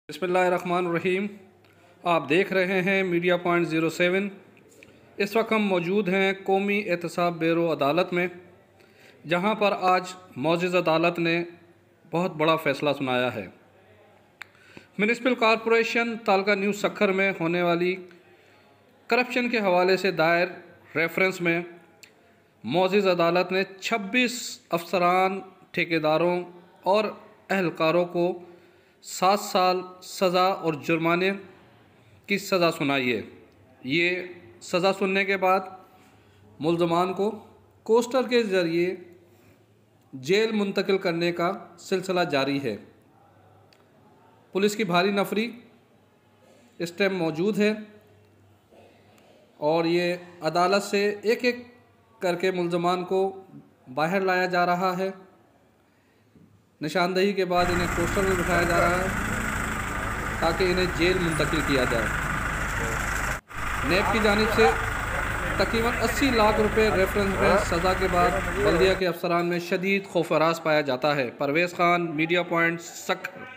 बिस्मिल्लाहिर्रहमानिर्रहीम। आप देख रहे हैं मीडिया पॉइंट 07। इस वक्त हम मौजूद हैं कौमी एहतसाब ब्यूरो अदालत में, जहां पर आज मौजूद अदालत ने बहुत बड़ा फ़ैसला सुनाया है। म्यूनिसिपल कॉरपोरेशन तालका न्यू सक्खर में होने वाली करप्शन के हवाले से दायर रेफरेंस में मौजूद अदालत ने 26 अफसरान, ठेकेदारों और अहलकारों को 7 साल सज़ा और जुर्माने की सज़ा सुनाई है। ये सज़ा सुनने के बाद मुल्ज़मान को कोस्टर के ज़रिए जेल मुंतकिल करने का सिलसिला जारी है। पुलिस की भारी नफरी इस टाइम मौजूद है और ये अदालत से एक एक करके मुल्ज़मान को बाहर लाया जा रहा है। निशानदही के बाद इन्हें पोस्टर में बिठाया जा रहा है ताकि इन्हें जेल मुंतकिल किया जाए। नेब की जानिब से तकरीबन 80 लाख रुपए रेफरेंस में सज़ा के बाद बल्दिया के अफसरान में शदीद खौफ-ए-रास पाया जाता है। Parvez Khan, media point Sukkur.